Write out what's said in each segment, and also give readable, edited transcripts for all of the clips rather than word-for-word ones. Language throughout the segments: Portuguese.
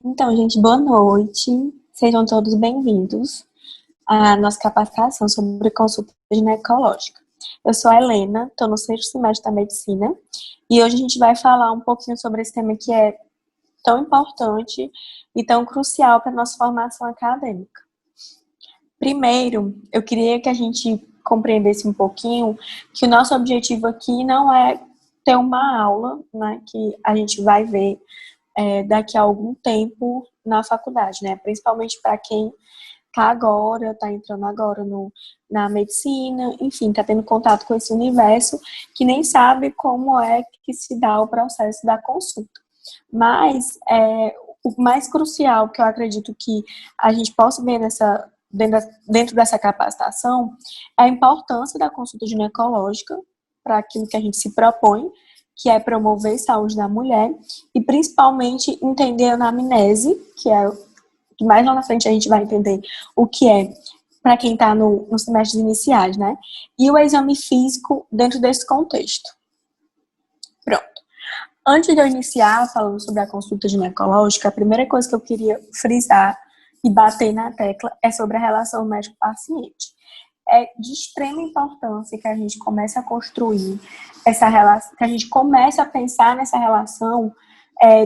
Então, gente, boa noite. Sejam todos bem-vindos à nossa capacitação sobre consulta ginecológica. Eu sou a Helena, estou no sexto semestre da medicina e hoje a gente vai falar um pouquinho sobre esse tema que é tão importante e tão crucial para a nossa formação acadêmica. Primeiro, eu queria que a gente compreendesse um pouquinho que o nosso objetivo aqui não é ter uma aula, né, que a gente vai ver daqui a algum tempo na faculdade, né? Principalmente para quem está entrando agora na medicina, enfim, está tendo contato com esse universo, que nem sabe como é que se dá o processo da consulta. Mas o mais crucial que eu acredito que a gente possa ver dentro dessa capacitação é a importância da consulta ginecológica para aquilo que a gente se propõe, que é promover a saúde da mulher, e principalmente entender a anamnese, que mais lá na frente a gente vai entender o que é para quem está nos semestres iniciais, né? E o exame físico dentro desse contexto. Pronto. Antes de eu iniciar falando sobre a consulta ginecológica, a primeira coisa que eu queria frisar e bater na tecla é sobre a relação médico-paciente. É de extrema importância que a gente comece a construir essa relação, que a gente comece a pensar nessa relação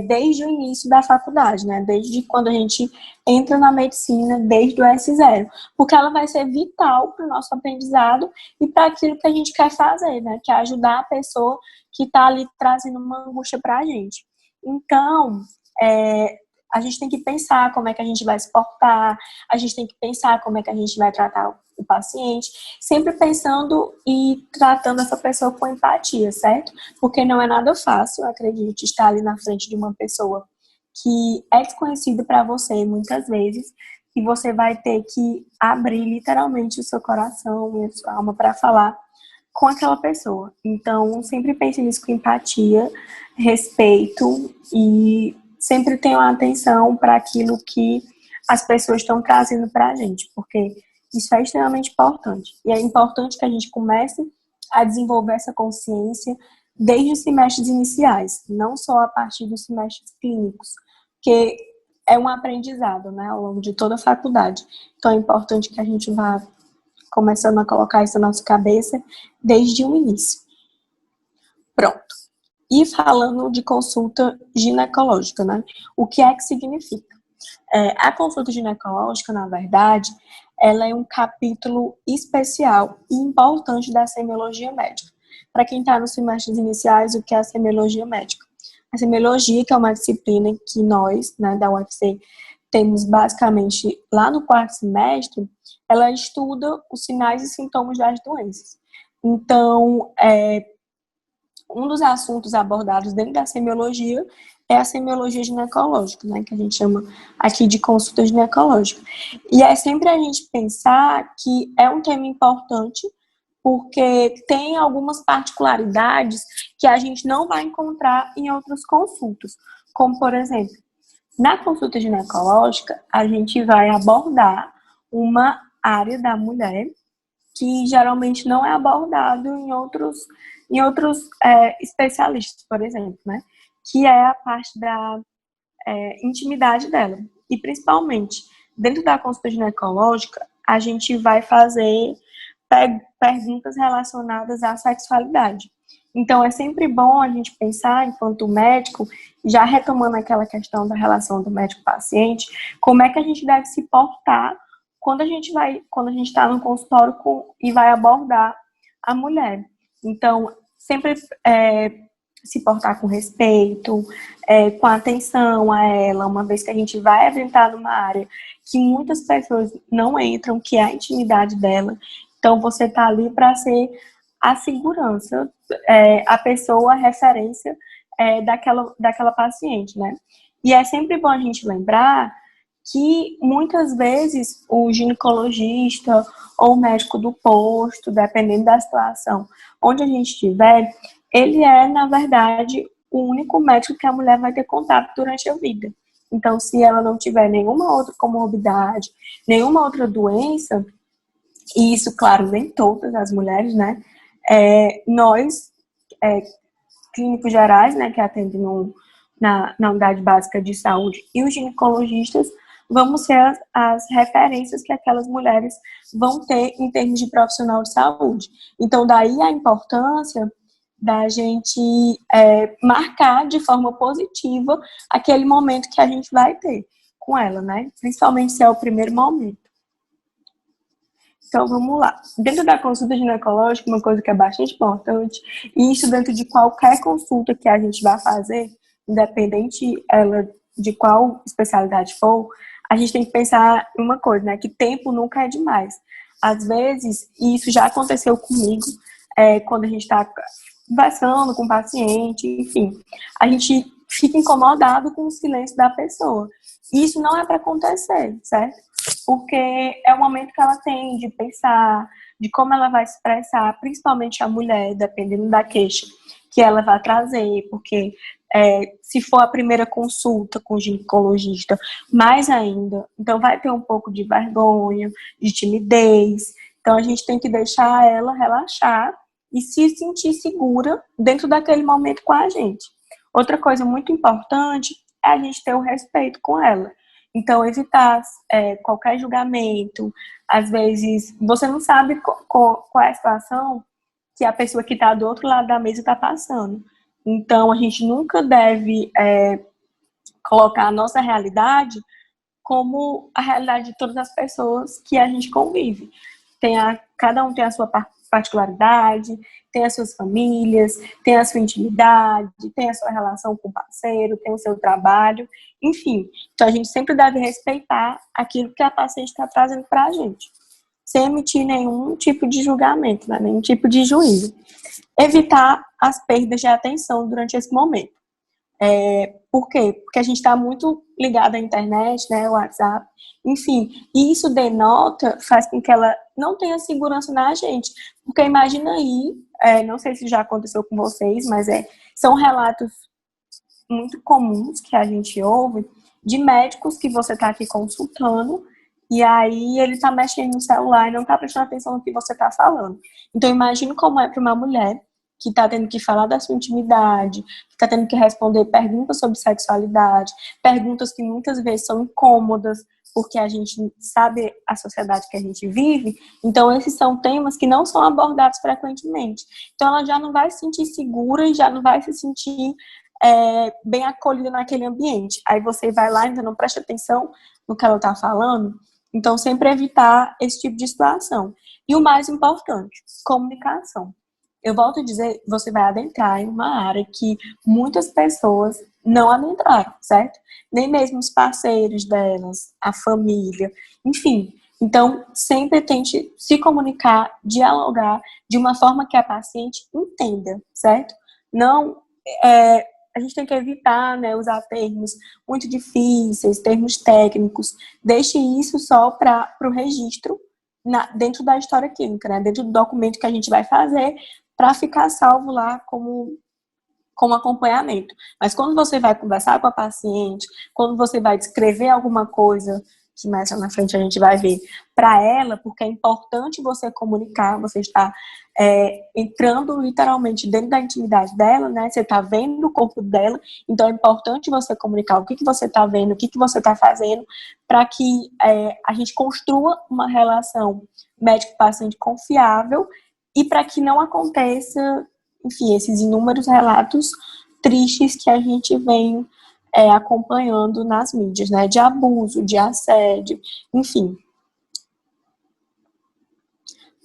desde o início da faculdade, né? Desde quando a gente entra na medicina, desde o S0, porque ela vai ser vital para o nosso aprendizado e para aquilo que a gente quer fazer, né? Que é ajudar a pessoa que está ali trazendo uma angústia para a gente. Então, a gente tem que pensar como é que a gente vai se portar, a gente tem que pensar como é que a gente vai tratar o paciente, sempre pensando e tratando essa pessoa com empatia, certo? Porque não é nada fácil, acredite, estar ali na frente de uma pessoa que é desconhecida para você muitas vezes, e você vai ter que abrir literalmente o seu coração e a sua alma para falar com aquela pessoa. Então, sempre pense nisso com empatia, respeito e sempre tenham atenção para aquilo que as pessoas estão trazendo para a gente, porque isso é extremamente importante. E é importante que a gente comece a desenvolver essa consciência desde os semestres iniciais, não só a partir dos semestres clínicos, porque é um aprendizado, né, ao longo de toda a faculdade. Então é importante que a gente vá começando a colocar isso na nossa cabeça desde o início. Pronto. E falando de consulta ginecológica, né? O que é que significa? A consulta ginecológica, na verdade, ela é um capítulo especial e importante da semiologia médica. Para quem está nos semestres iniciais, o que é a semiologia médica? A semiologia, que é uma disciplina que nós, né, da UFC, temos basicamente lá no quarto semestre, ela estuda os sinais e sintomas das doenças. Então, um dos assuntos abordados dentro da semiologia é a semiologia ginecológica, né, que a gente chama aqui de consulta ginecológica. E é sempre a gente pensar que é um tema importante, porque tem algumas particularidades que a gente não vai encontrar em outras consultas, como, por exemplo, na consulta ginecológica, a gente vai abordar uma área da mulher que geralmente não é abordado em outros especialistas, por exemplo, né? Que é a parte da intimidade dela. E principalmente, dentro da consulta ginecológica, a gente vai fazer perguntas relacionadas à sexualidade. Então, é sempre bom a gente pensar, enquanto médico, já retomando aquela questão da relação do médico-paciente, como é que a gente deve se portar quando a gente está no consultório e vai abordar a mulher. Então, sempre se portar com respeito, com atenção a ela, uma vez que a gente vai adentrar numa área que muitas pessoas não entram, que é a intimidade dela. Então, você está ali para ser a segurança, a pessoa, a referência daquela paciente, né? E é sempre bom a gente lembrar que muitas vezes o ginecologista ou o médico do posto, dependendo da situação onde a gente estiver, ele é, na verdade, o único médico que a mulher vai ter contato durante a vida. Então, se ela não tiver nenhuma outra comorbidade, nenhuma outra doença, e isso, claro, nem todas as mulheres, né? Nós, clínicos gerais, né, que atendem na unidade básica de saúde e os ginecologistas vão ser as referências que aquelas mulheres vão ter em termos de profissional de saúde. Então, daí a importância da gente marcar de forma positiva aquele momento que a gente vai ter com ela, né? Principalmente se é o primeiro momento. Então, vamos lá. Dentro da consulta ginecológica, uma coisa que é bastante importante, e isso dentro de qualquer consulta que a gente vai fazer, independente ela de qual especialidade for, a gente tem que pensar em uma coisa, né? Que tempo nunca é demais. Às vezes, e isso já aconteceu comigo, quando a gente está conversando com o paciente, enfim, a gente fica incomodado com o silêncio da pessoa. E isso não é para acontecer, certo? Porque é o momento que ela tem de pensar, de como ela vai se expressar, principalmente a mulher, dependendo da queixa que ela vai trazer, porque se for a primeira consulta com o ginecologista, mais ainda, então vai ter um pouco de vergonha, de timidez, então a gente tem que deixar ela relaxar e se sentir segura dentro daquele momento com a gente. Outra coisa muito importante é a gente ter o respeito com ela. Então, evitar qualquer julgamento. Às vezes, você não sabe qual é a situação que a pessoa que está do outro lado da mesa está passando. Então, a gente nunca deve colocar a nossa realidade como a realidade de todas as pessoas que a gente convive. Cada um tem a sua particularidade, tem as suas famílias, tem a sua intimidade, tem a sua relação com o parceiro, tem o seu trabalho, enfim. Então, a gente sempre deve respeitar aquilo que a paciente está trazendo para a gente, sem emitir nenhum tipo de julgamento, né? Nenhum tipo de juízo. Evitar as perdas de atenção durante esse momento. Por quê? Porque a gente está muito ligado à internet, né, o WhatsApp, enfim, e isso faz com que ela não tenha segurança na gente, porque imagina aí, não sei se já aconteceu com vocês, mas são relatos muito comuns que a gente ouve de médicos que você está aqui consultando, e aí ele está mexendo no celular e não está prestando atenção no que você está falando. Então imagine como é para uma mulher que está tendo que falar da sua intimidade, que está tendo que responder perguntas sobre sexualidade, perguntas que muitas vezes são incômodas, porque a gente sabe a sociedade que a gente vive, então esses são temas que não são abordados frequentemente. Então ela já não vai se sentir segura e já não vai se sentir bem acolhida naquele ambiente. Aí você vai lá e ainda não presta atenção no que ela está falando, então sempre evitar esse tipo de situação. E o mais importante, comunicação. Eu volto a dizer, você vai adentrar em uma área que muitas pessoas não adentraram, certo? Nem mesmo os parceiros delas, a família, enfim. Então, sempre tente se comunicar, dialogar de uma forma que a paciente entenda, certo? Não, a gente tem que evitar, né, usar termos muito difíceis, termos técnicos. Deixe isso só para o registro dentro da história clínica, né? Dentro do documento que a gente vai fazer, para ficar salvo lá como acompanhamento. Mas quando você vai conversar com a paciente, quando você vai descrever alguma coisa, que mais na frente a gente vai ver, para ela, porque é importante você comunicar, você está entrando literalmente dentro da intimidade dela, né? Você está vendo o corpo dela, então é importante você comunicar o que você está vendo, o que você está fazendo, para que a gente construa uma relação médico-paciente confiável e para que não aconteça, enfim, esses inúmeros relatos tristes que a gente vem acompanhando nas mídias, né? De abuso, de assédio, enfim.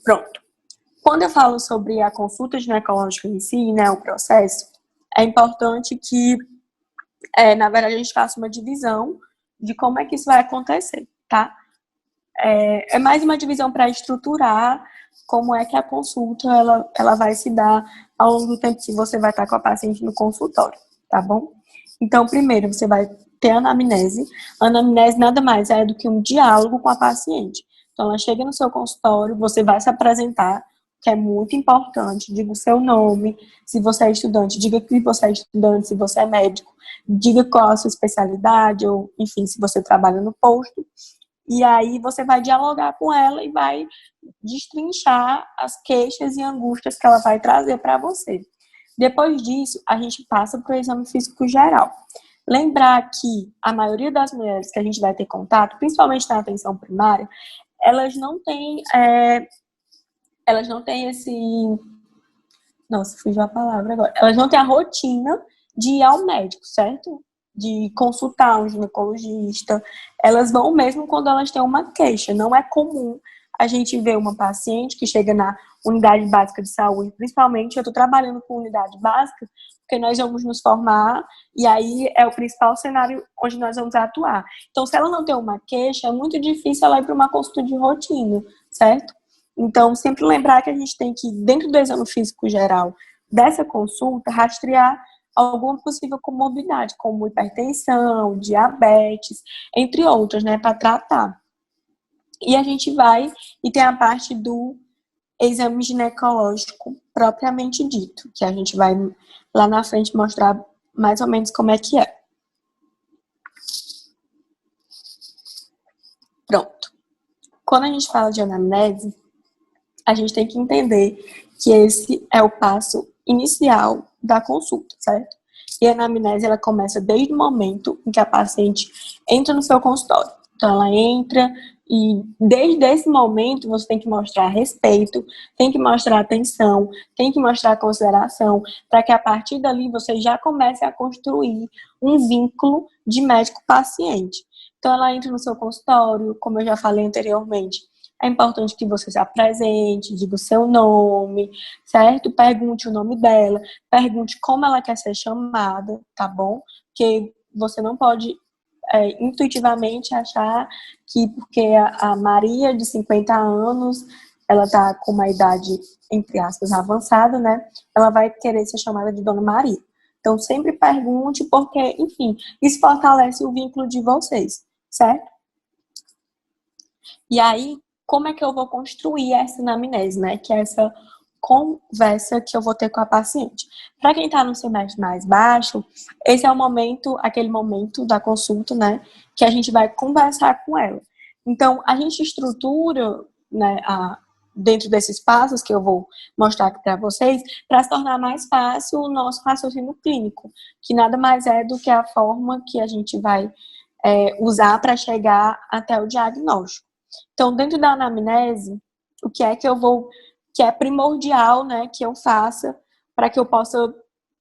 Pronto. Quando eu falo sobre a consulta ginecológica em si, né, o processo, é importante que, na verdade, a gente faça uma divisão de como é que isso vai acontecer, tá? É mais uma divisão para estruturar como é que a consulta ela vai se dar ao longo do tempo que você vai estar com a paciente no consultório, tá bom? Então, primeiro, você vai ter a anamnese. A anamnese nada mais é do que um diálogo com a paciente. Então, ela chega no seu consultório, você vai se apresentar, que é muito importante. Diga o seu nome, se você é estudante, diga que você é estudante, se você é médico, diga qual a sua especialidade, ou, enfim, se você trabalha no posto. E aí você vai dialogar com ela e vai destrinchar as queixas e angústias que ela vai trazer para você. Depois disso, a gente passa para o exame físico geral. Lembrar que a maioria das mulheres que a gente vai ter contato, principalmente na atenção primária, elas não têm, elas não têm esse... Nossa, fugiu a palavra agora. Elas não têm a rotina de ir ao médico, certo? De consultar um ginecologista. Elas vão mesmo quando elas têm uma queixa. Não é comum a gente ver uma paciente que chega na unidade básica de saúde, principalmente eu estou trabalhando com unidade básica, porque nós vamos nos formar e aí é o principal cenário onde nós vamos atuar. Então, se ela não tem uma queixa, é muito difícil ela ir para uma consulta de rotina, certo? Então, sempre lembrar que a gente tem que, dentro do exame físico geral dessa consulta, rastrear alguma possível comorbidade, como hipertensão, diabetes, entre outras, né, para tratar. E a gente vai e tem a parte do exame ginecológico propriamente dito, que a gente vai lá na frente mostrar mais ou menos como é que é. Pronto. Quando a gente fala de anamnese, a gente tem que entender que esse é o passo inicial da consulta, certo? E a anamnese, ela começa desde o momento em que a paciente entra no seu consultório. Então, ela entra e desde esse momento você tem que mostrar respeito, tem que mostrar atenção, tem que mostrar consideração, para que a partir dali você já comece a construir um vínculo de médico-paciente. Então, ela entra no seu consultório, como eu já falei anteriormente, é importante que você se apresente, diga o seu nome, certo? Pergunte o nome dela, pergunte como ela quer ser chamada, tá bom? Porque você não pode intuitivamente achar que porque a Maria, de 50 anos, ela tá com uma idade, entre aspas, avançada, né? Ela vai querer ser chamada de Dona Maria. Então, sempre pergunte, porque, enfim, isso fortalece o vínculo de vocês, certo? E aí, como é que eu vou construir essa anamnese, né? Que é essa conversa que eu vou ter com a paciente. Para quem está no semestre mais baixo, esse é o momento, aquele momento da consulta, né? Que a gente vai conversar com ela. Então, a gente estrutura, né, dentro desses passos que eu vou mostrar aqui para vocês, para se tornar mais fácil o nosso raciocínio clínico, que nada mais é do que a forma que a gente vai usar para chegar até o diagnóstico. Então, dentro da anamnese, o que é que eu vou, que é primordial, né, que eu faça para que eu possa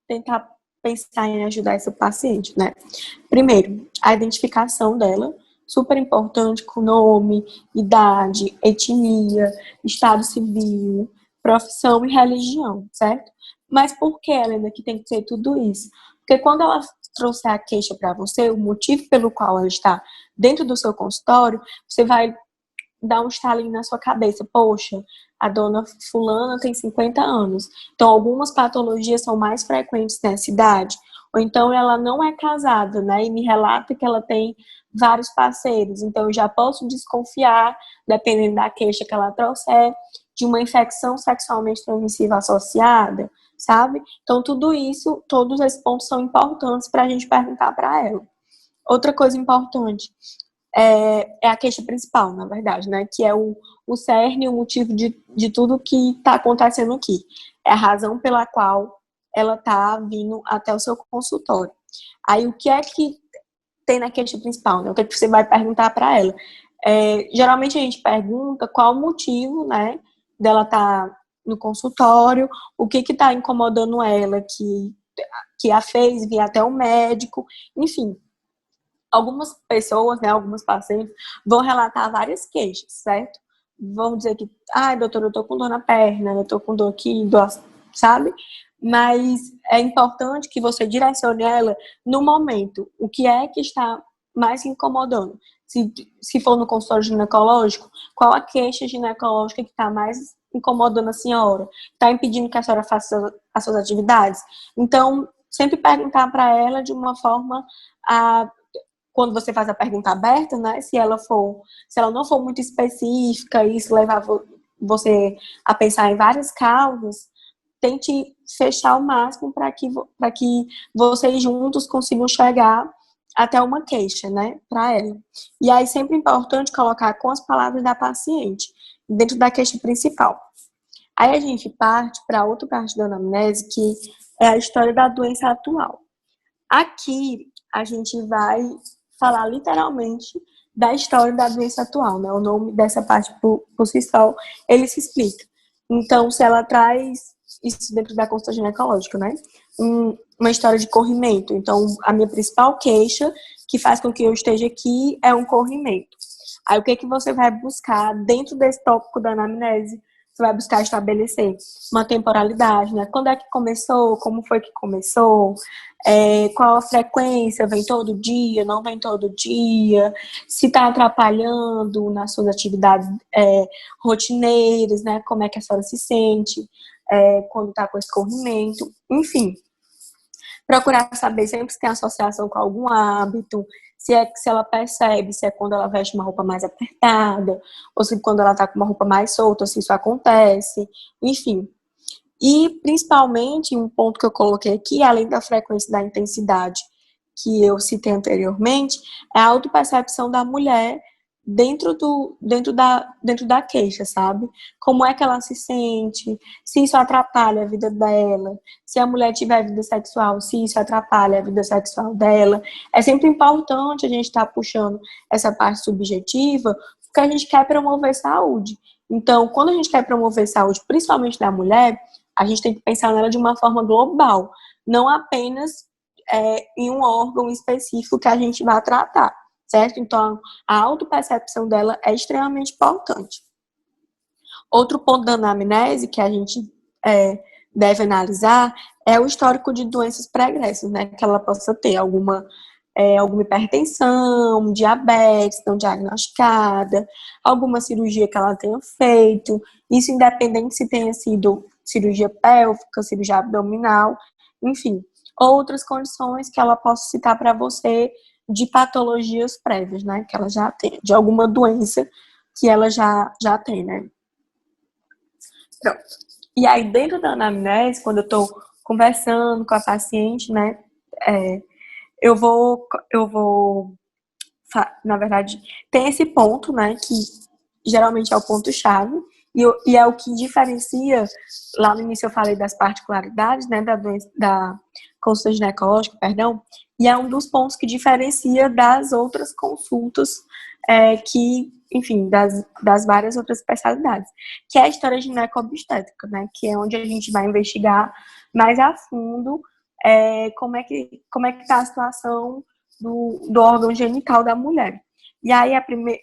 tentar pensar em ajudar essa paciente, né? Primeiro, a identificação dela, super importante, com nome, idade, etnia, estado civil, profissão e religião, certo? Mas por que, Helena, que tem que ser tudo isso? Porque quando ela trouxer a queixa para você, o motivo pelo qual ela está dentro do seu consultório, você vai dar um estalinho na sua cabeça. Poxa, a dona fulana tem 50 anos. Então, algumas patologias são mais frequentes nessa idade. Ou então, ela não é casada, né? E me relata que ela tem vários parceiros. Então, eu já posso desconfiar, dependendo da queixa que ela trouxer, de uma infecção sexualmente transmissível associada, sabe? Então, tudo isso, todos esses pontos são importantes para a gente perguntar para ela. Outra coisa importante, é a queixa principal, na verdade, né? Que é o cerne, o motivo de tudo que está acontecendo aqui. É a razão pela qual ela está vindo até o seu consultório. Aí, o que é que tem na queixa principal, né? O que é que você vai perguntar para ela? Geralmente, a gente pergunta qual o motivo, né? Dela estar no consultório, o que está incomodando ela, que a fez vir até o médico, enfim. Algumas pessoas, né, algumas pacientes, vão relatar várias queixas, certo? Vão dizer que, ai, doutora, eu tô com dor na perna, eu tô com dor aqui, dor, sabe? Mas é importante que você direcione ela no momento. O que é que está mais incomodando? Se for no consultório ginecológico, qual a queixa ginecológica que está mais incomodando a senhora? Está impedindo que a senhora faça as suas atividades? Então, sempre perguntar para ela de uma forma quando você faz a pergunta aberta, né, se ela não for muito específica e isso levar você a pensar em várias causas, tente fechar o máximo para que vocês juntos consigam chegar até uma queixa, né, para ela. E aí sempre é importante colocar com as palavras da paciente, dentro da queixa principal. Aí a gente parte para outra parte da anamnese, que é a história da doença atual. Aqui, a gente vai falar literalmente da história da doença atual, né? O nome dessa parte, por si só, ele se explica. Então, se ela traz isso dentro da consulta ginecológica, né? Uma história de corrimento. Então, a minha principal queixa que faz com que eu esteja aqui é um corrimento. Aí, o que que você vai buscar dentro desse tópico da anamnese? Você vai buscar estabelecer uma temporalidade, né? Quando é que começou? Como foi que começou? Qual a frequência? Vem todo dia? Não vem todo dia? Se está atrapalhando nas suas atividades rotineiras, né? Como é que a senhora se sente quando está com esse corrimento? Enfim, procurar saber sempre se tem associação com algum hábito, se ela percebe, se é quando ela veste uma roupa mais apertada, ou se quando ela tá com uma roupa mais solta, se isso acontece, enfim. E, principalmente, um ponto que eu coloquei aqui, além da frequência e da intensidade que eu citei anteriormente, é a autopercepção da mulher dentro da queixa, sabe? Como é que ela se sente, se isso atrapalha a vida dela, se a mulher tiver vida sexual, se isso atrapalha a vida sexual dela. É sempre importante a gente estar puxando essa parte subjetiva, porque a gente quer promover saúde. Então, quando a gente quer promover saúde, principalmente da mulher, a gente tem que pensar nela de uma forma global, não apenas em um órgão específico que a gente vai tratar, certo? Então, a autopercepção dela é extremamente importante. Outro ponto da anamnese que a gente deve analisar é o histórico de doenças pregressas, né? Que ela possa ter alguma hipertensão, diabetes não diagnosticada, alguma cirurgia que ela tenha feito, isso independente se tenha sido cirurgia pélvica, cirurgia abdominal, enfim, outras condições que ela possa citar para você de patologias prévias, né, que ela já tem, de alguma doença que ela já tem, né. Pronto. E aí, dentro da anamnese, quando eu estou conversando com a paciente, né, eu vou, na verdade, tem esse ponto, né, que geralmente é o ponto-chave, e é o que diferencia, lá no início eu falei das particularidades, né, da consulta ginecológica, perdão, e é um dos pontos que diferencia das outras consultas enfim, das várias outras especialidades, que é a história gineco-obstétrica, né, que é onde a gente vai investigar mais a fundo como é que está a situação do órgão genital da mulher. E aí,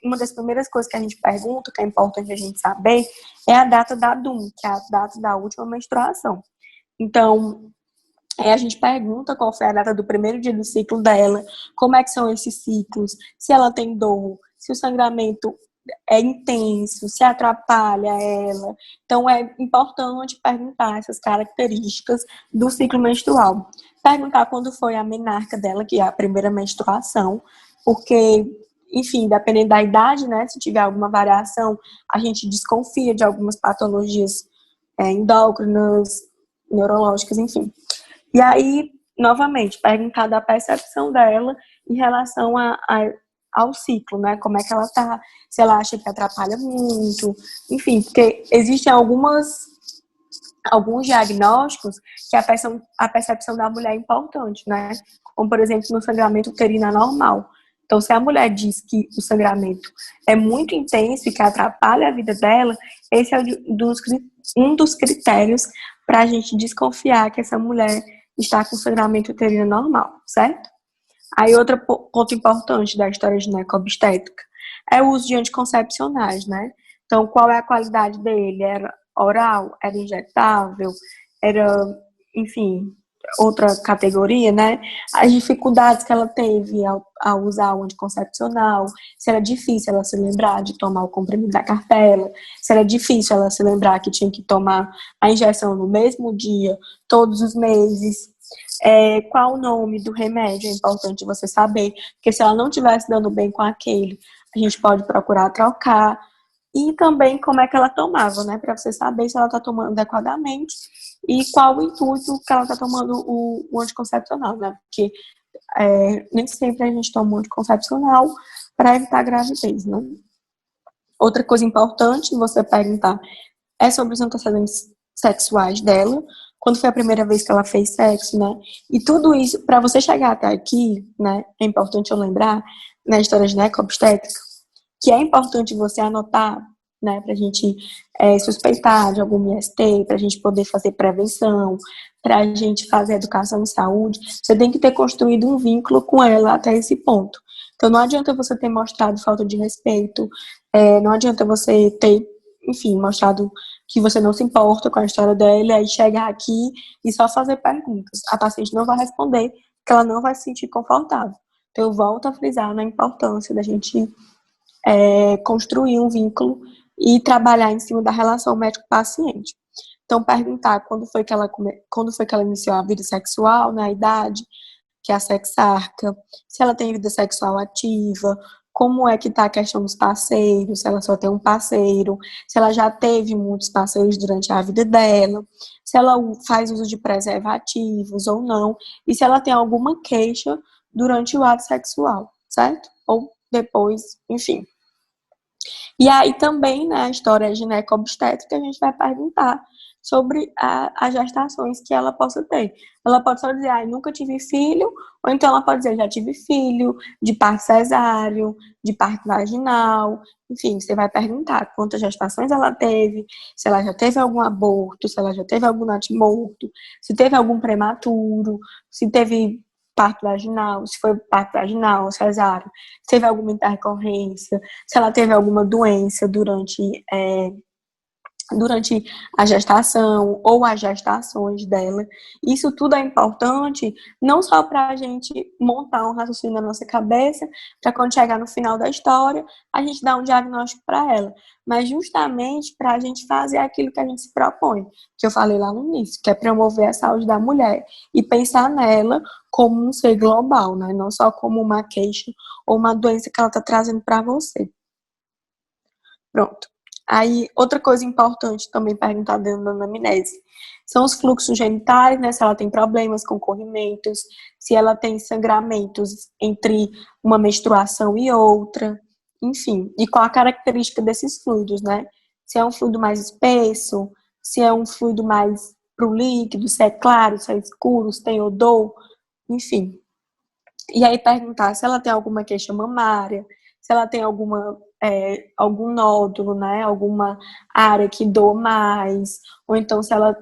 uma das primeiras coisas que a gente pergunta, que é importante a gente saber, é a data da DUM, que é a data da última menstruação. Então, a gente pergunta qual foi a data do primeiro dia do ciclo dela, como é que são esses ciclos, se ela tem dor, se o sangramento é intenso, se atrapalha ela. Então, é importante perguntar essas características do ciclo menstrual. Perguntar quando foi a menarca dela, que é a primeira menstruação, porque, enfim, dependendo da idade, né, se tiver alguma variação, a gente desconfia de algumas patologias endócrinas, neurológicas, enfim. E aí, novamente, perguntar da percepção dela em relação ao ciclo, né? Como é que ela tá, se ela acha que atrapalha muito, enfim, porque existem alguns diagnósticos que a percepção da mulher é importante, né? Como, por exemplo, no sangramento uterino anormal. Então, se a mulher diz que o sangramento é muito intenso e que atrapalha a vida dela, esse é um dos critérios para a gente desconfiar que essa mulher está com sangramento uterino normal, certo? Aí, outro ponto importante da história gineco-obstétrica é o uso de anticoncepcionais, né? Então, qual é a qualidade dele? Era oral? Era injetável? Era, enfim, outra categoria, né? As dificuldades que ela teve ao usar o anticoncepcional, se era difícil ela se lembrar de tomar o comprimido da cartela, se era difícil ela se lembrar que tinha que tomar a injeção no mesmo dia, todos os meses. Qual o nome do remédio? É importante você saber, porque se ela não estivesse dando bem com aquele, a gente pode procurar trocar. E também como é que ela tomava, né? Para você saber se ela está tomando adequadamente e qual o intuito que ela está tomando o anticoncepcional, né? Porque nem sempre a gente toma um anticoncepcional para evitar a gravidez, né? Outra coisa importante você perguntar é sobre os antecedentes sexuais dela, quando foi a primeira vez que ela fez sexo, né? E tudo isso, para você chegar até aqui, né? É importante eu lembrar, na história gineco-obstétrica, que é importante você anotar, né? Pra gente suspeitar de algum IST, pra gente poder fazer prevenção, pra gente fazer educação em saúde. Você tem que ter construído um vínculo com ela até esse ponto. Então, não adianta você ter mostrado falta de respeito, não adianta você ter, enfim, mostrado que você não se importa com a história dela, e aí chegar aqui e só fazer perguntas. A paciente não vai responder, porque ela não vai se sentir confortável. Então, eu volto a frisar na importância da gente construir um vínculo e trabalhar em cima da relação médico-paciente. Então, perguntar quando foi que ela iniciou a vida sexual, na idade, que é a sexarca, se ela tem vida sexual ativa, como é que tá a questão dos parceiros, se ela só tem um parceiro, se ela já teve muitos parceiros durante a vida dela, se ela faz uso de preservativos ou não, e se ela tem alguma queixa durante o ato sexual, certo? Ou depois, enfim. E aí também, na história gineco-obstétrica, a gente vai perguntar sobre as gestações que ela possa ter. Ela pode só dizer, nunca tive filho, ou então ela pode dizer, já tive filho, de parto cesáreo, de parto vaginal, enfim, você vai perguntar quantas gestações ela teve, se ela já teve algum aborto, se ela já teve algum natimorto, se teve algum prematuro, se teve parto vaginal, se foi parto vaginal, cesáreo, se teve alguma intercorrência, se ela teve alguma doença durante a gestação ou as gestações dela. Isso tudo é importante não só para a gente montar um raciocínio na nossa cabeça, para quando chegar no final da história, a gente dar um diagnóstico para ela, mas justamente para a gente fazer aquilo que a gente se propõe, que eu falei lá no início, que é promover a saúde da mulher e pensar nela como um ser global, né? Não só como uma queixa ou uma doença que ela está trazendo para você. Pronto. Aí, outra coisa importante também perguntar dentro da anamnese são os fluxos genitais, né? Se ela tem problemas com corrimentos, se ela tem sangramentos entre uma menstruação e outra, enfim. E qual a característica desses fluidos, né? Se é um fluido mais espesso, se é um fluido mais pro líquido, se é claro, se é escuro, se tem odor, enfim. E aí perguntar se ela tem alguma queixa mamária, se ela tem algum nódulo, né? Alguma área que doa mais, ou então se ela,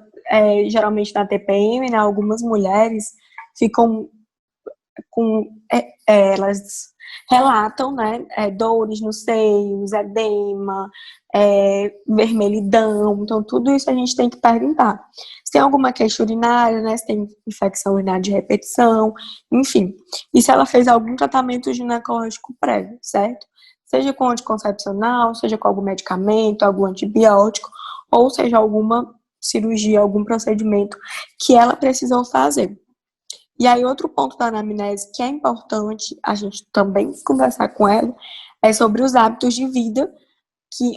geralmente na TPM, né? Algumas mulheres ficam elas relatam, né, dores nos seios, edema, vermelhidão, então tudo isso a gente tem que perguntar. Se tem alguma queixa urinária, né, se tem infecção urinária de repetição, enfim. E se ela fez algum tratamento ginecológico prévio, certo? Seja com anticoncepcional, seja com algum medicamento, algum antibiótico, ou seja, alguma cirurgia, algum procedimento que ela precisou fazer. E aí, outro ponto da anamnese que é importante a gente também conversar com ela é sobre os hábitos de vida,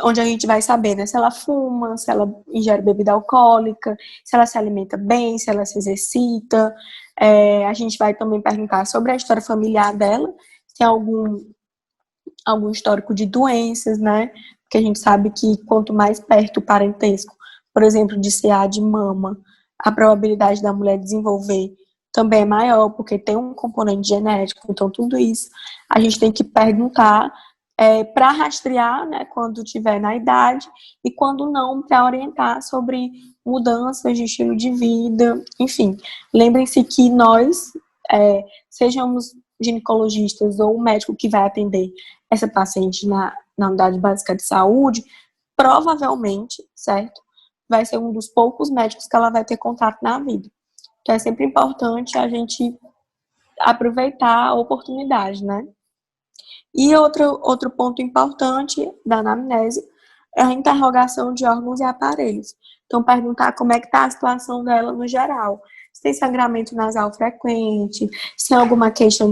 onde a gente vai saber, né, se ela fuma, se ela ingere bebida alcoólica, se ela se alimenta bem, se ela se exercita. A gente vai também perguntar sobre a história familiar dela, se tem algum histórico de doenças, né? Porque a gente sabe que quanto mais perto o parentesco, por exemplo, de CA de mama, a probabilidade da mulher desenvolver também é maior, porque tem um componente genético. Então, tudo isso a gente tem que perguntar para rastrear, né, quando tiver na idade, e quando não, para orientar sobre mudanças de estilo de vida, enfim. Lembrem-se que nós, sejamos ginecologistas ou o médico que vai atender essa paciente na unidade básica de saúde, provavelmente, certo? Vai ser um dos poucos médicos que ela vai ter contato na vida. Então, é sempre importante a gente aproveitar a oportunidade, né? E outro ponto importante da anamnese é a interrogação de órgãos e aparelhos. Então, perguntar como é que está a situação dela no geral. Se tem sangramento nasal frequente, se tem alguma queixa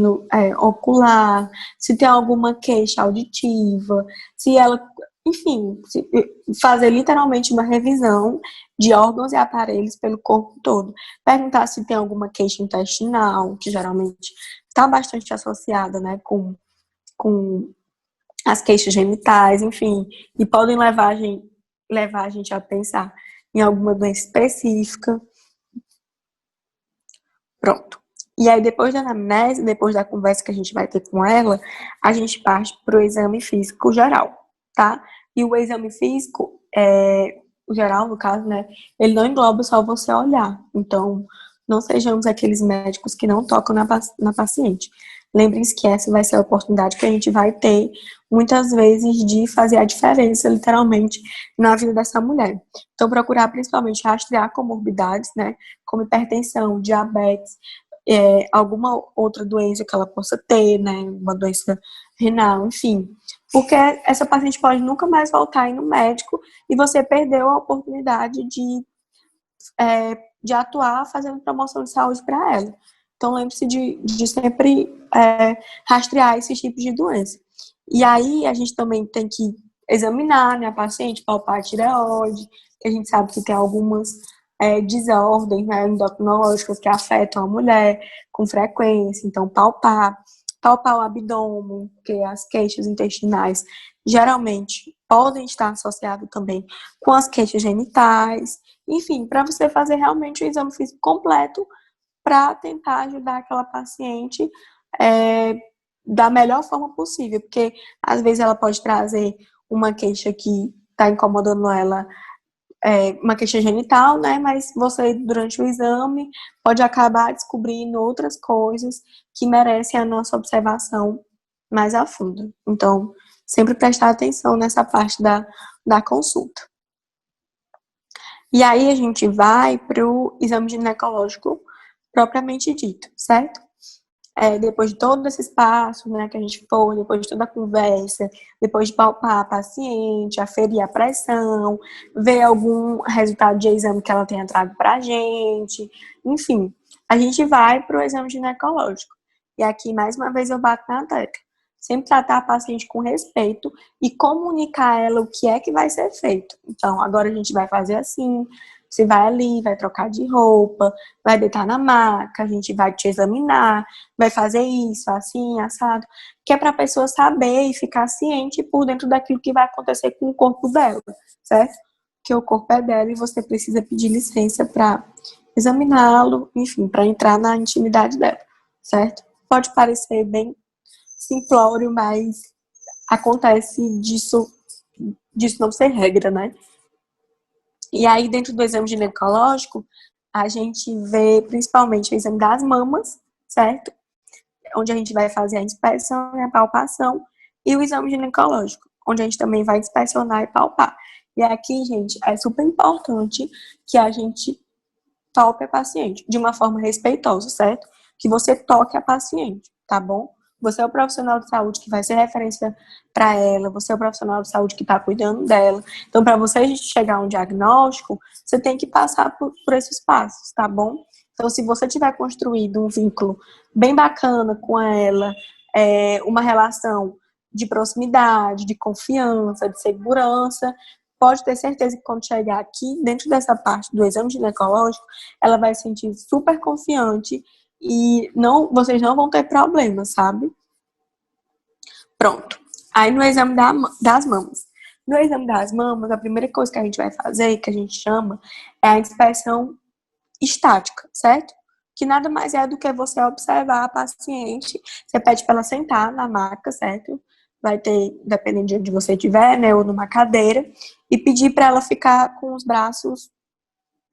ocular, se tem alguma queixa auditiva, se ela, enfim, fazer literalmente uma revisão de órgãos e aparelhos pelo corpo todo. Perguntar se tem alguma queixa intestinal, que geralmente está bastante associada, né, com as queixas genitais, enfim, e podem levar a gente a pensar em alguma doença específica. Pronto. E aí, depois da anamnese, depois da conversa que a gente vai ter com ela, a gente parte para o exame físico geral, tá? E o exame físico, o geral, no caso, né? Ele não engloba só você olhar. Então, não sejamos aqueles médicos que não tocam na paciente. Lembrem-se que essa vai ser a oportunidade que a gente vai ter, muitas vezes, de fazer a diferença, literalmente, na vida dessa mulher. Então, procurar principalmente rastrear comorbidades, né? Como hipertensão, diabetes, alguma outra doença que ela possa ter, né? Uma doença renal, enfim. Porque essa paciente pode nunca mais voltar aí no médico e você perdeu a oportunidade de atuar fazendo promoção de saúde para ela. Então, lembre-se de sempre rastrear esses tipos de doença. E aí, a gente também tem que examinar, né, a paciente, palpar a tireoide, que a gente sabe que tem algumas desordens, né, endocrinológicas que afetam a mulher com frequência. Então, palpar o abdômen, porque as queixas intestinais geralmente podem estar associadas também com as queixas genitais. Enfim, para você fazer realmente o exame físico completo para tentar ajudar aquela paciente da melhor forma possível, porque às vezes ela pode trazer uma queixa que está incomodando ela, uma queixa genital, né? Mas você, durante o exame, pode acabar descobrindo outras coisas que merecem a nossa observação mais a fundo. Então, sempre prestar atenção nessa parte da consulta. E aí a gente vai para o exame ginecológico propriamente dito, certo? Depois de todos esses passos, né, que a gente foi, depois de toda a conversa, depois de palpar a paciente, aferir a pressão, ver algum resultado de exame que ela tenha trago para a gente, enfim, a gente vai para o exame ginecológico. E aqui, mais uma vez, eu bato na tecla. Sempre tratar a paciente com respeito e comunicar a ela o que é que vai ser feito. Então, agora a gente vai fazer assim, você vai ali, vai trocar de roupa, vai deitar na maca, a gente vai te examinar, vai fazer isso, assim, assado, que é para a pessoa saber e ficar ciente por dentro daquilo que vai acontecer com o corpo dela, certo? Que o corpo é dela e você precisa pedir licença para examiná-lo, enfim, para entrar na intimidade dela, certo? Pode parecer bem simplório, mas acontece disso não ser regra, né? E aí, dentro do exame ginecológico, a gente vê principalmente o exame das mamas, certo? Onde a gente vai fazer a inspeção e a palpação, e o exame ginecológico, onde a gente também vai inspecionar e palpar. E aqui, gente, é super importante que a gente palpe a paciente de uma forma respeitosa, certo? Que você toque a paciente, tá bom? Você é o profissional de saúde que vai ser referência para ela, você é o profissional de saúde que está cuidando dela. Então, para você chegar a um diagnóstico, você tem que passar por esses passos, tá bom? Então, se você tiver construído um vínculo bem bacana com ela, uma relação de proximidade, de confiança, de segurança, pode ter certeza que quando chegar aqui, dentro dessa parte do exame ginecológico, ela vai se sentir super confiante e vocês não vão ter problemas, sabe? Pronto. Aí no exame das mamas. No exame das mamas, a primeira coisa que a gente vai fazer, que a gente chama, é a inspeção estática, certo? Que nada mais é do que você observar a paciente. Você pede para ela sentar na maca, certo? Vai ter, dependendo de onde você estiver, né? Ou numa cadeira. E pedir para ela ficar com os braços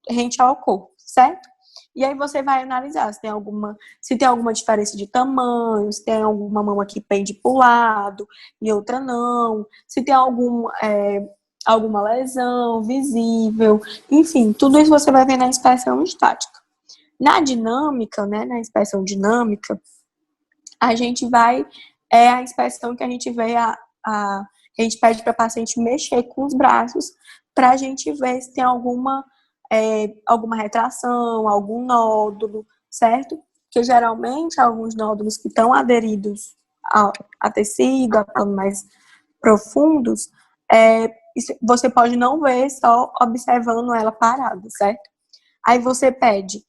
rente ao corpo, certo? E aí você vai analisar se tem alguma diferença de tamanho, se tem alguma mama que pende para o lado e outra não, se tem alguma lesão visível, enfim, tudo isso você vai ver na inspeção estática. Na dinâmica, né, na inspeção dinâmica, a gente vai, a inspeção que a gente vê, que a gente pede para a paciente mexer com os braços para a gente ver se tem alguma retração, algum nódulo, certo? Porque geralmente alguns nódulos que estão aderidos a tecido, a plano mais profundos, você pode não ver só observando ela parada, certo? Aí você pede,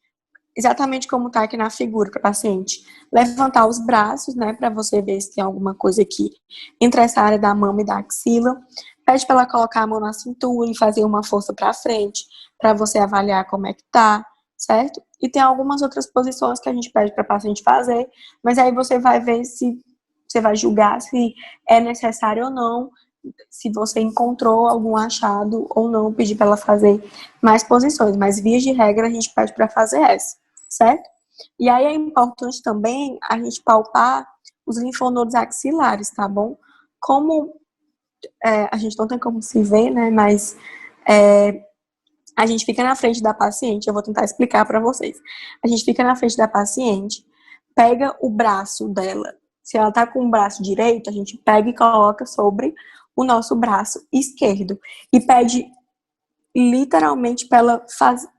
exatamente como está aqui na figura para o paciente, levantar os braços, né, para você ver se tem alguma coisa aqui entre essa área da mama e da axila. Pede para ela colocar a mão na cintura e fazer uma força para frente, para você avaliar como é que tá. certo? E tem algumas outras posições que a gente pede para a paciente fazer, mas aí você vai ver se você vai julgar se é necessário ou não, se você encontrou algum achado ou não, pedir para ela fazer mais posições, mas via de regra a gente pede para fazer essa, certo? E aí é importante também a gente palpar os linfonodos axilares, tá bom? Como a gente não tem como se ver, né, mas a gente fica na frente da paciente, eu vou tentar explicar para vocês. A gente fica na frente da paciente, pega o braço dela. Se ela tá com o braço direito, a gente pega e coloca sobre o nosso braço esquerdo. E pede literalmente para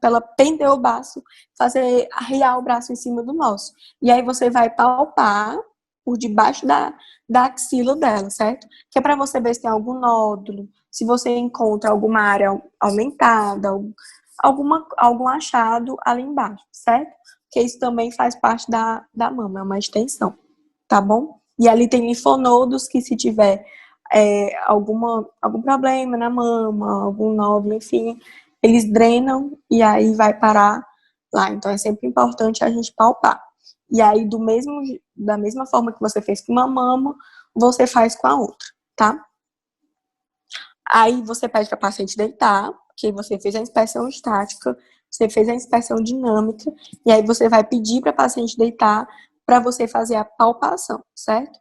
ela pender o braço, fazer arriar o braço em cima do nosso. E aí você vai palpar por debaixo da axila dela, certo? Que é para você ver se tem algum nódulo, se você encontra alguma área aumentada, algum achado ali embaixo, certo? Porque isso também faz parte da mama, é uma extensão, tá bom? E ali tem linfonodos que se tiver algum problema na mama, algum nódulo, enfim, eles drenam e aí vai parar lá. Então é sempre importante a gente palpar. E aí, da mesma forma que você fez com uma mama, você faz com a outra, tá? Aí você pede para a paciente deitar, porque você fez a inspeção estática, você fez a inspeção dinâmica, e aí você vai pedir para a paciente deitar para você fazer a palpação, certo?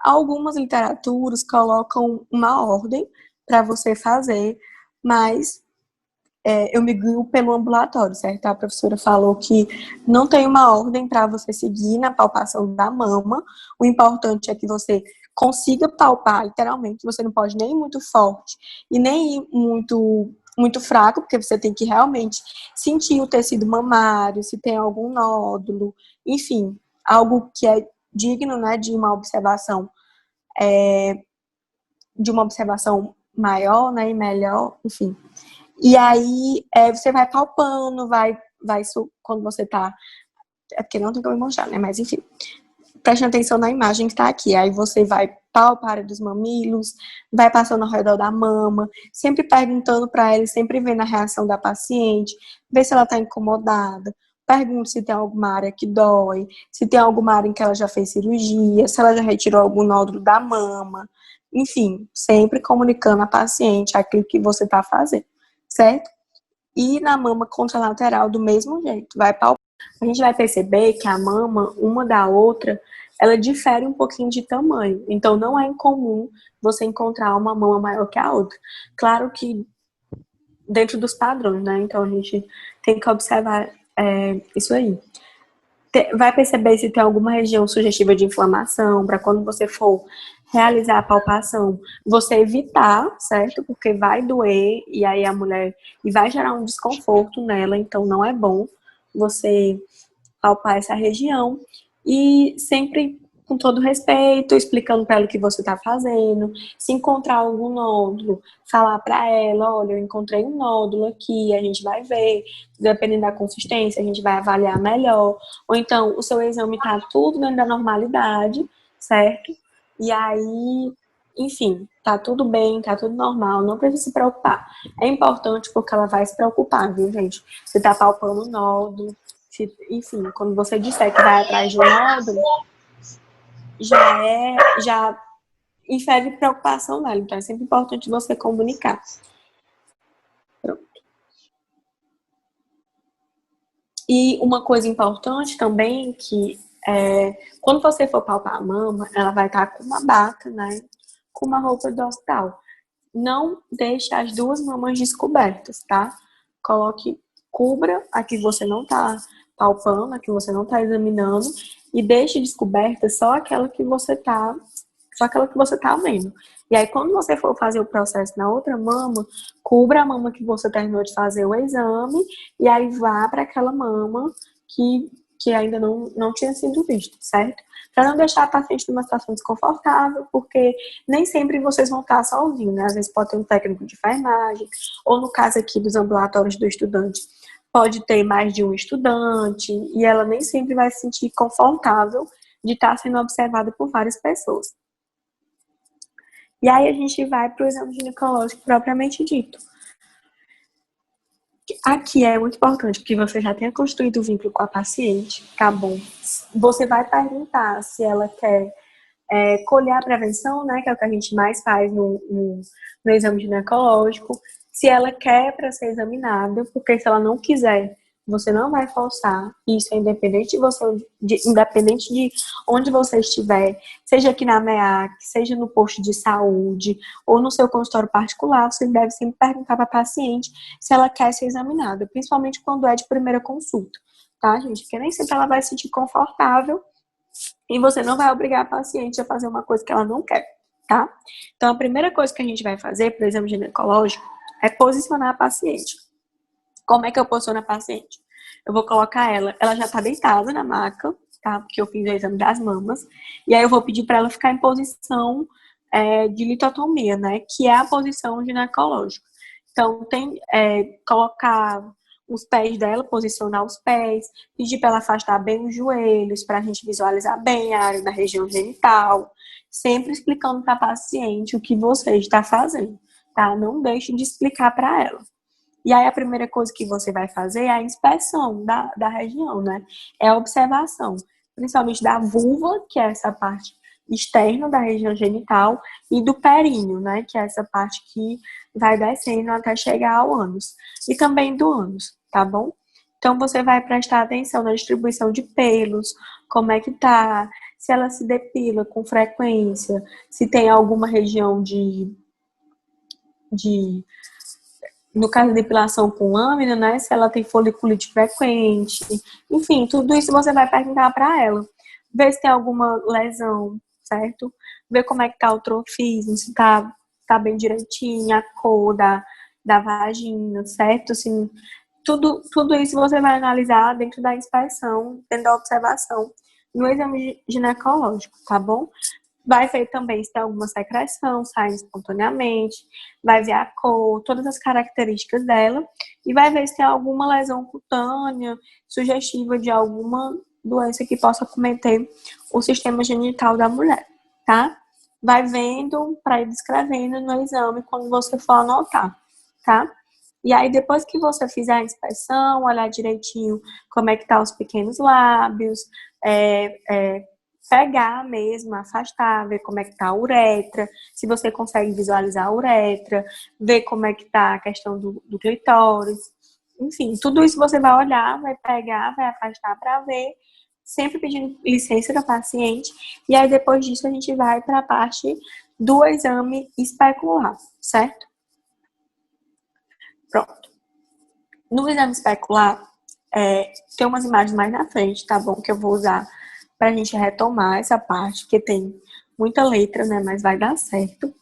Algumas literaturas colocam uma ordem para você fazer, mas eu me guio pelo ambulatório, certo? A professora falou que não tem uma ordem para você seguir na palpação da mama. O importante é que você consiga palpar, literalmente. Você não pode nem ir muito forte e nem ir muito fraco, porque você tem que realmente sentir o tecido mamário, se tem algum nódulo, enfim, algo que é digno, né, de uma observação maior, né, e melhor, enfim. E aí você vai palpando, quando você tá. É porque não tem como mostrar, né? Mas enfim, preste atenção na imagem que tá aqui. Aí você vai palpar a área dos mamilos, vai passando ao redor da mama, sempre perguntando para ela, sempre vendo a reação da paciente, ver se ela tá incomodada. Pergunte se tem alguma área que dói, se tem alguma área em que ela já fez cirurgia, se ela já retirou algum nódulo da mama. Enfim, sempre comunicando à paciente aquilo que você tá fazendo, certo? E na mama contralateral do mesmo jeito. A gente vai perceber que a mama, uma da outra, ela difere um pouquinho de tamanho. Então, não é incomum você encontrar uma mama maior que a outra. Claro que dentro dos padrões, né? Então, a gente tem que observar isso aí. Vai perceber se tem alguma região sugestiva de inflamação, para quando você for realizar a palpação, você evitar, certo? Porque vai doer e aí a mulher e vai gerar um desconforto nela, então não é bom você palpar essa região e sempre com todo respeito, explicando para ela o que você está fazendo. Se encontrar algum nódulo, falar para ela, olha, eu encontrei um nódulo aqui, a gente vai ver, dependendo da consistência, a gente vai avaliar melhor. Ou então, o seu exame está tudo dentro da normalidade, certo? E aí, enfim, tá tudo bem, tá tudo normal, não precisa se preocupar. É importante porque ela vai se preocupar, viu, gente? Você tá palpando o nódulo, enfim, quando você disser que vai atrás de um nódulo, já infere preocupação nela. Então é sempre importante você comunicar. Pronto. E uma coisa importante também que quando você for palpar a mama, ela vai estar com uma bata, né? Com uma roupa do hospital. Não deixe as duas mamas descobertas, tá? Cubra a que você não tá palpando, a que você não tá examinando, e deixe descoberta só aquela que você tá vendo. E aí, quando você for fazer o processo na outra mama, cubra a mama que você terminou de fazer o exame, e aí vá para aquela mama que ainda não tinha sido vista, certo? Para não deixar a paciente numa situação desconfortável, porque nem sempre vocês vão estar sozinhos, né? Às vezes pode ter um técnico de enfermagem, ou no caso aqui dos ambulatórios do estudante, pode ter mais de um estudante, e ela nem sempre vai se sentir confortável de estar sendo observada por várias pessoas. E aí a gente vai para o exame ginecológico propriamente dito. Aqui é muito importante que você já tenha construído o vínculo com a paciente, tá bom? Você vai perguntar se ela quer colher a prevenção, né, que é o que a gente mais faz no exame ginecológico, se ela quer para ser examinada, porque se ela não quiser, você não vai forçar, isso é independente de você, independente de onde você estiver, seja aqui na MEAC, seja no posto de saúde, ou no seu consultório particular, você deve sempre perguntar para a paciente se ela quer ser examinada, principalmente quando é de primeira consulta, tá, gente? Porque nem sempre ela vai se sentir confortável e você não vai obrigar a paciente a fazer uma coisa que ela não quer, tá? Então, a primeira coisa que a gente vai fazer para o exame ginecológico é posicionar a paciente. Como é que eu posiciono a paciente? Eu vou colocar ela já tá deitada na maca, tá? Porque eu fiz o exame das mamas. E aí eu vou pedir para ela ficar em posição de litotomia, né? Que é a posição ginecológica. Então, colocar os pés dela, posicionar os pés, pedir para ela afastar bem os joelhos, para a gente visualizar bem a área da região genital, sempre explicando para a paciente o que você está fazendo, tá? Não deixe de explicar para ela. E aí a primeira coisa que você vai fazer é a inspeção da região, né? É a observação, principalmente da vulva, que é essa parte externa da região genital, e do períneo, né? Que é essa parte que vai descendo até chegar ao ânus. E também do ânus, tá bom? Então você vai prestar atenção na distribuição de pelos, como é que tá, se ela se depila com frequência, se tem alguma região de no caso da depilação com lâmina, né, se ela tem foliculite frequente, enfim, tudo isso você vai perguntar para ela. Ver se tem alguma lesão, certo? Ver como é que tá o trofismo, se tá bem direitinho, a cor da vagina, certo? Assim, tudo isso você vai analisar dentro da inspeção, dentro da observação, no exame ginecológico, tá bom? Vai ver também se tem alguma secreção, saindo espontaneamente, vai ver a cor, todas as características dela, e vai ver se tem alguma lesão cutânea, sugestiva de alguma doença que possa cometer o sistema genital da mulher, tá? Vai vendo para ir descrevendo no exame quando você for anotar, tá? E aí, depois que você fizer a inspeção, olhar direitinho como é que tá os pequenos lábios, pegar mesmo, afastar, ver como é que tá a uretra, se você consegue visualizar a uretra, ver como é que tá a questão do clitóris. Enfim, tudo isso você vai olhar, vai pegar, vai afastar para ver, sempre pedindo licença da paciente. E aí, depois disso, a gente vai para a parte do exame especular, certo? Pronto. No exame especular, tem umas imagens mais na frente, tá bom? Que eu vou usar pra gente retomar essa parte, porque tem muita letra, né? Mas vai dar certo.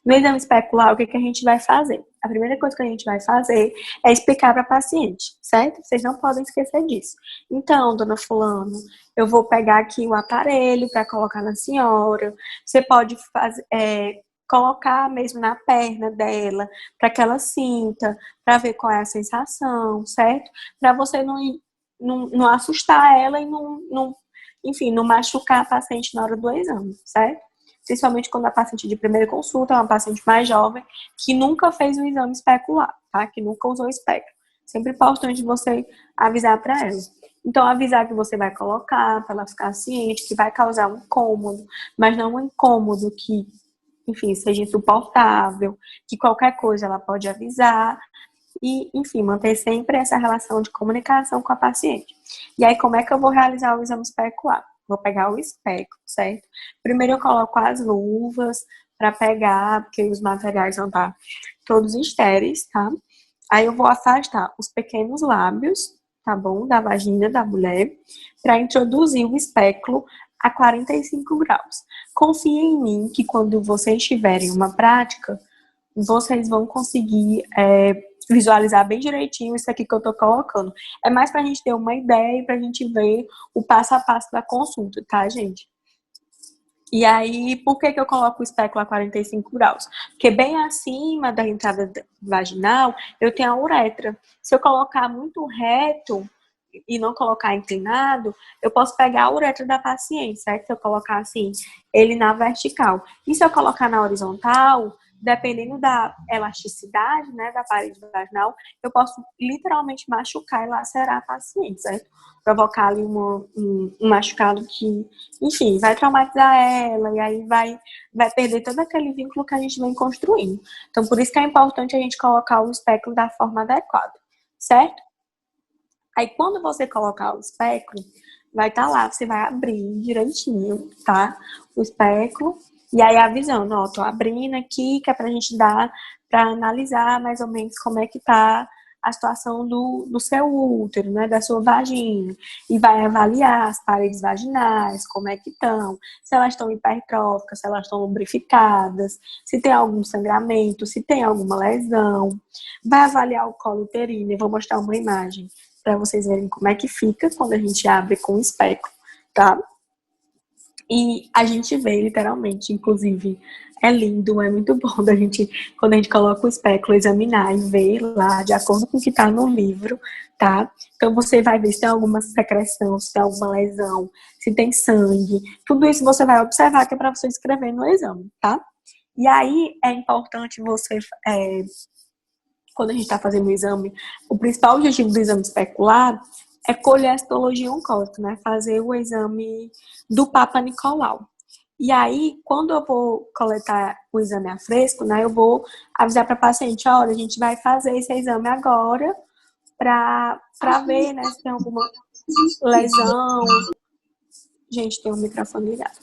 No exame especular, o que a gente vai fazer? A primeira coisa que a gente vai fazer é explicar para a paciente, certo? Vocês não podem esquecer disso. Então, dona fulano, eu vou pegar aqui o aparelho para colocar na senhora. Você pode colocar mesmo na perna dela, para que ela sinta, para ver qual é a sensação, certo? Para você não assustar ela e enfim, não machucar a paciente na hora do exame, certo? Principalmente quando a paciente de primeira consulta é uma paciente mais jovem que nunca fez um exame especular, tá? Que nunca usou espectro. Sempre importante você avisar para ela. Então, avisar que você vai colocar, para ela ficar ciente, que vai causar um incômodo, mas não um incômodo que, enfim, seja insuportável, que qualquer coisa ela pode avisar e, enfim, manter sempre essa relação de comunicação com a paciente. E aí, como é que eu vou realizar o exame especular? Vou pegar o especo, certo? Primeiro eu coloco as luvas para pegar, porque os materiais vão estar todos estéreis, tá? Aí eu vou afastar os pequenos lábios, tá bom? Da vagina da mulher, para introduzir o espéculo a 45 graus. Confiem em mim que quando vocês tiverem uma prática, vocês vão conseguir visualizar bem direitinho isso aqui que eu tô colocando. É mais pra gente ter uma ideia e pra gente ver o passo a passo da consulta, tá, gente? E aí, por que eu coloco o espéculo a 45 graus? Porque bem acima da entrada vaginal, eu tenho a uretra. Se eu colocar muito reto e não colocar inclinado, eu posso pegar a uretra da paciente, certo? Se eu colocar assim, ele na vertical. E se eu colocar na horizontal, dependendo da elasticidade, né, da parede vaginal, eu posso literalmente machucar e lacerar a paciente, certo? Provocar ali um machucado que, enfim, vai traumatizar ela e aí vai perder todo aquele vínculo que a gente vem construindo. Então, por isso que é importante a gente colocar o espéculo da forma adequada, certo? Aí, quando você colocar o espéculo, vai estar lá, você vai abrir direitinho, tá? O espéculo. E aí, avisando, ó, tô abrindo aqui, que é pra gente dar, pra analisar mais ou menos como é que tá a situação do seu útero, né? Da sua vagina. E vai avaliar as paredes vaginais, como é que estão, se elas estão hipertróficas, se elas estão lubrificadas, se tem algum sangramento, se tem alguma lesão. Vai avaliar o colo uterino. Eu vou mostrar uma imagem para vocês verem como é que fica quando a gente abre com o espéculo, tá? E a gente vê literalmente, inclusive, é lindo, é muito bom da gente, quando a gente coloca o espéculo, examinar e ver lá, de acordo com o que tá no livro, tá? Então você vai ver se tem alguma secreção, se tem alguma lesão, se tem sangue, tudo isso você vai observar que é para você escrever no exame, tá? E aí é importante você quando a gente está fazendo o exame, o principal objetivo do exame especular é colher a histologia oncótica, né? Fazer o exame do Papa Nicolau. E aí, quando eu vou coletar o exame a fresco, né, eu vou avisar para a paciente, olha, a gente vai fazer esse exame agora para ver, né, se tem alguma lesão. Gente, tem um microfone ligado.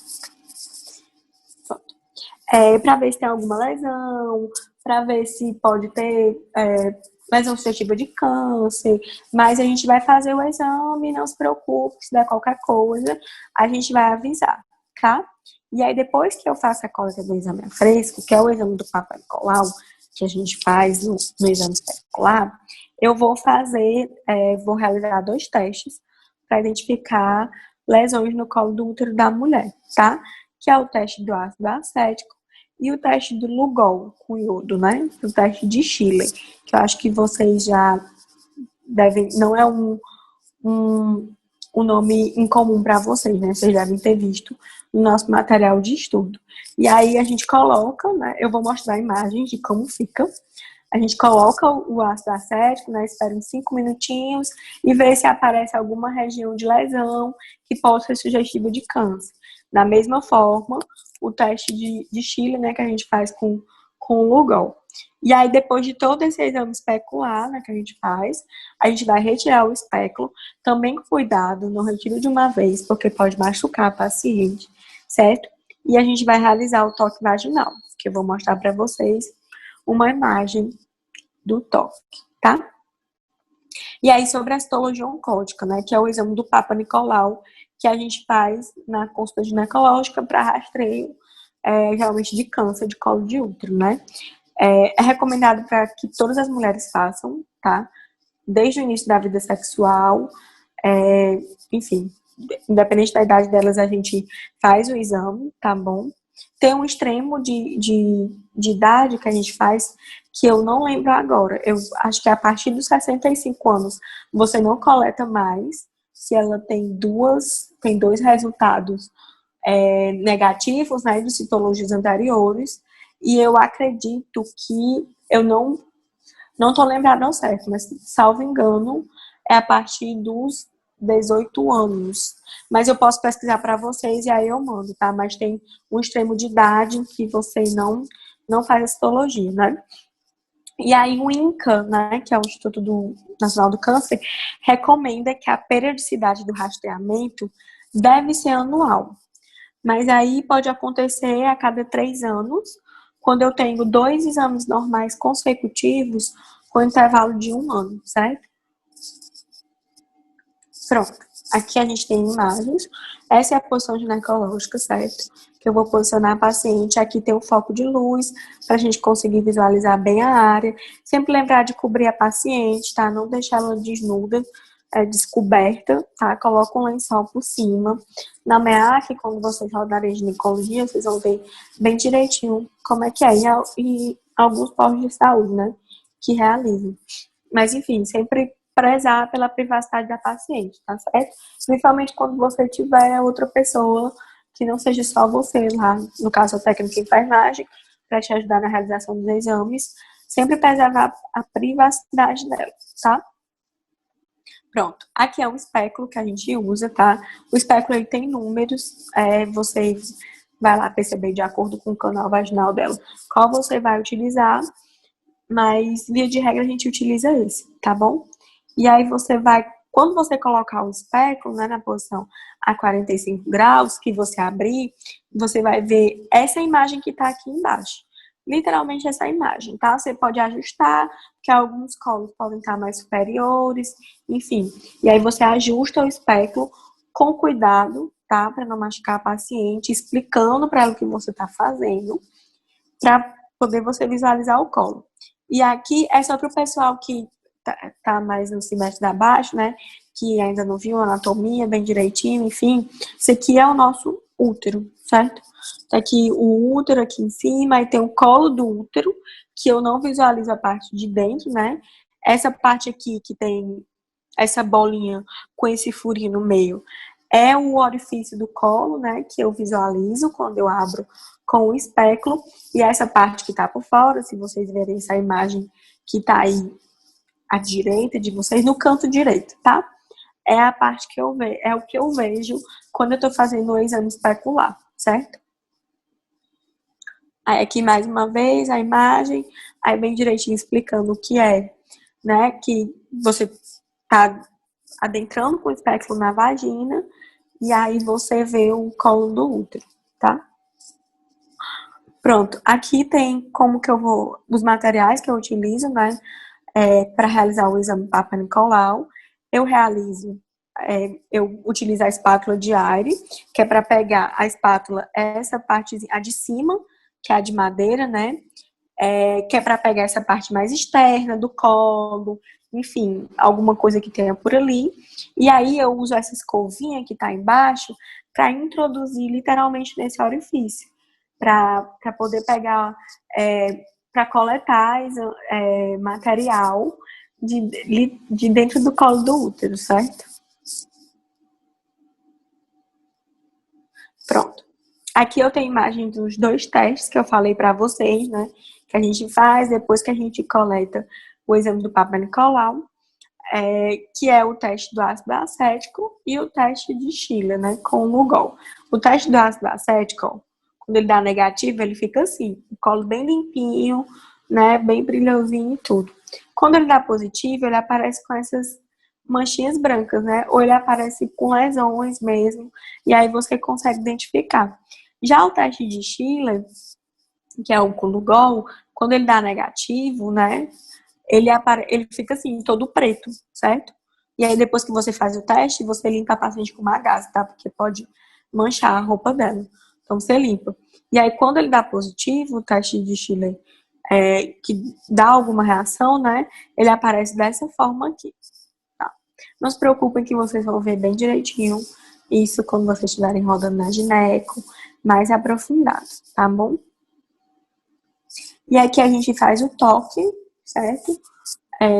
Para ver se tem alguma lesão, para ver se pode ter lesão suscetível de câncer, mas a gente vai fazer o exame, não se preocupe, se der qualquer coisa, a gente vai avisar, tá? E aí, depois que eu faço a coleta do exame a fresco, que é o exame do Papa Nicolau, que a gente faz no exame especular, eu vou vou realizar 2 testes para identificar lesões no colo do útero da mulher, tá? Que é o teste do ácido acético e o teste do Lugol com iodo, né? O teste de Schiller, que eu acho que vocês já devem, não é um nome incomum para vocês, né? Vocês devem ter visto no nosso material de estudo. E aí a gente coloca, né? Eu vou mostrar imagens de como fica. A gente coloca o ácido acético, né? Espera uns 5 minutinhos e vê se aparece alguma região de lesão que possa ser sugestiva de câncer. Da mesma forma, o teste de Schiller, né, que a gente faz com o Lugol. E aí, depois de todo esse exame especular, né, que a gente faz, a gente vai retirar o espéculo, também com cuidado, não retiro de uma vez, porque pode machucar a paciente, certo? E a gente vai realizar o toque vaginal, que eu vou mostrar para vocês uma imagem do toque, tá? E aí, sobre a citologia oncótica, né, que é o exame do Papa Nicolau, que a gente faz na consulta ginecológica para rastreio, geralmente de câncer de colo de útero, né? É recomendado para que todas as mulheres façam, tá? Desde o início da vida sexual, enfim, independente da idade delas, a gente faz o exame, tá bom? Tem um extremo de idade que a gente faz, que eu não lembro agora. Eu acho que a partir dos 65 anos você não coleta mais se ela tem dois resultados negativos, né, de citologias anteriores. E eu acredito que eu não tô lembrada ao certo, mas salvo engano, é a partir dos 18 anos. Mas eu posso pesquisar para vocês e aí eu mando, tá? Mas tem um extremo de idade em que você não faz a citologia, né? E aí o INCA, né, que é o Instituto Nacional do Câncer, recomenda que a periodicidade do rastreamento deve ser anual. Mas aí pode acontecer a cada 3 anos, quando eu tenho 2 exames normais consecutivos com intervalo de 1 ano, certo? Pronto. Aqui a gente tem imagens. Essa é a posição ginecológica, certo? Que eu vou posicionar a paciente. Aqui tem o foco de luz, para a gente conseguir visualizar bem a área. Sempre lembrar de cobrir a paciente, tá? Não deixar ela desnuda, descoberta, tá? Coloca um lençol por cima. Na MEAC, quando vocês rodarem ginecologia, vocês vão ver bem direitinho como é que é. E alguns postos de saúde, né? Que realizam. Mas, enfim, sempre prezar pela privacidade da paciente, tá certo? Principalmente quando você tiver outra pessoa que não seja só você lá, no caso a técnica de enfermagem, para te ajudar na realização dos exames, sempre preservar a privacidade dela, tá? Pronto, aqui é um espéculo que a gente usa, tá? O espéculo ele tem números, você vai lá perceber de acordo com o canal vaginal dela qual você vai utilizar, mas via de regra a gente utiliza esse, tá bom? E aí você vai, quando você colocar o espéculo, né, na posição a 45 graus, que você abrir, você vai ver essa imagem que tá aqui embaixo. Literalmente essa imagem, tá? Você pode ajustar, porque alguns colos podem estar mais superiores, enfim. E aí você ajusta o espéculo com cuidado, tá? Para não machucar a paciente, explicando para ela o que você tá fazendo, para poder você visualizar o colo. E aqui é só para o pessoal que tá mais no semestre da abaixo, né? Que ainda não viu a anatomia bem direitinho, enfim. Isso aqui é o nosso útero, certo? Tá aqui o útero aqui em cima, aí tem o colo do útero, que eu não visualizo a parte de dentro, né? Essa parte aqui que tem essa bolinha com esse furinho no meio é o orifício do colo, né? Que eu visualizo quando eu abro com o espéculo. E essa parte que tá por fora, se vocês verem essa imagem que tá aí à direita de vocês, no canto direito, tá? É a parte que eu vejo, é o que eu vejo quando eu tô fazendo o exame especular, certo? Aí aqui mais uma vez a imagem, aí bem direitinho explicando o que é, né? Que você tá adentrando com o espéculo na vagina e aí você vê o colo do útero, tá? Pronto, aqui tem como que eu vou, os materiais que eu utilizo, né? Para realizar o exame Papa Nicolau. Eu realizo, eu utilizo a espátula de Aire, que é para pegar a espátula, essa parte, a de cima, que é a de madeira, né? Que é para pegar essa parte mais externa do colo, enfim, alguma coisa que tenha por ali. E aí eu uso essa escovinha que está embaixo para introduzir literalmente nesse orifício, para poder pegar, para coletar material de dentro do colo do útero, certo? Pronto. Aqui eu tenho imagem dos 2 testes que eu falei para vocês, né? Que a gente faz depois que a gente coleta o exame do Papa Nicolau, que é o teste do ácido acético e o teste de Schiller, né? Com o Lugol. O teste do ácido acético, quando ele dá negativo, ele fica assim, o colo bem limpinho, né? Bem brilhosinho e tudo. Quando ele dá positivo, ele aparece com essas manchinhas brancas, né? Ou ele aparece com lesões mesmo, e aí você consegue identificar. Já o teste de Schiller, que é o Lugol, quando ele dá negativo, né? Ele fica assim, todo preto, certo? E aí depois que você faz o teste, você limpa a paciente com uma gase, tá? Porque pode manchar a roupa dela. Então você limpa. E aí quando ele dá positivo, o teste de Schiller, que dá alguma reação, né? Ele aparece dessa forma aqui. Tá? Não se preocupem que vocês vão ver bem direitinho isso quando vocês estiverem rodando na gineco, mais aprofundado, tá bom? E aqui a gente faz o toque, certo?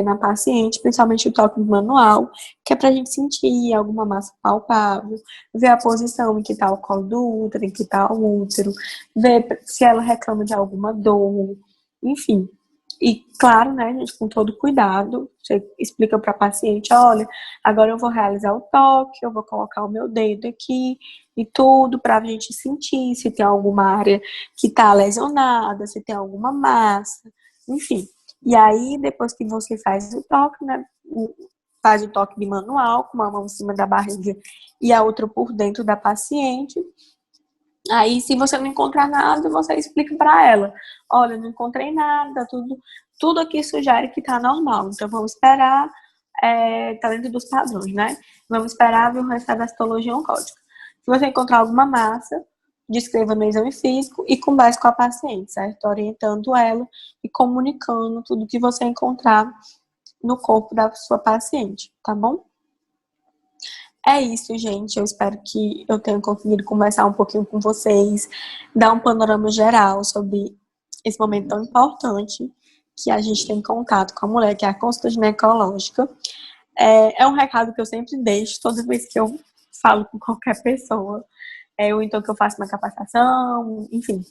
Na paciente, principalmente o toque manual, que é pra gente sentir alguma massa palpável, ver a posição em que tá o colo do útero, em que tá o útero, ver se ela reclama de alguma dor, enfim. E claro, né, gente, com todo cuidado, você explica para a paciente, olha, agora eu vou realizar o toque, eu vou colocar o meu dedo aqui e tudo para a gente sentir se tem alguma área que está lesionada, se tem alguma massa, enfim. E aí, depois que você faz o toque, né, faz o toque de manual, com uma mão em cima da barriga e a outra por dentro da paciente. Aí, se você não encontrar nada, você explica para ela. Olha, não encontrei nada, tudo aqui sugere que tá normal. Então, vamos esperar, tá dentro dos padrões, né? Vamos esperar ver o resultado da citologia oncótica. Se você encontrar alguma massa, descreva no exame físico e converse com a paciente, certo? Orientando ela e comunicando tudo que você encontrar no corpo da sua paciente, tá bom? É isso, gente. Eu espero que eu tenha conseguido conversar um pouquinho com vocês, dar um panorama geral sobre esse momento tão importante que a gente tem contato com a mulher, que é a consulta ginecológica. É um recado que eu sempre deixo, toda vez que eu falo com qualquer pessoa. ou então que eu faça uma capacitação, enfim,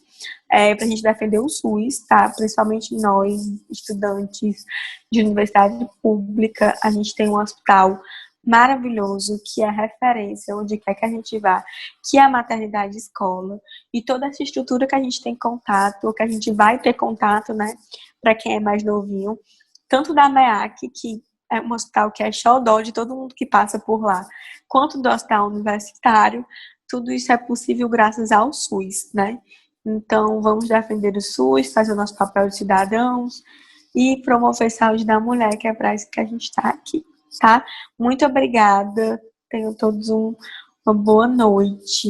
para a gente defender o SUS, tá? Principalmente nós, estudantes de universidade pública, a gente tem um hospital maravilhoso, que é referência onde quer que a gente vá, que é a maternidade escola, e toda essa estrutura que a gente tem contato, ou que a gente vai ter contato, né, para quem é mais novinho, tanto da MEAC, que é um hospital que é xodó de todo mundo que passa por lá, quanto do hospital universitário, tudo isso é possível graças ao SUS, né? Então, vamos defender o SUS, fazer o nosso papel de cidadãos e promover a saúde da mulher, que é para isso que a gente está aqui, tá? Muito obrigada. Tenham todos uma boa noite.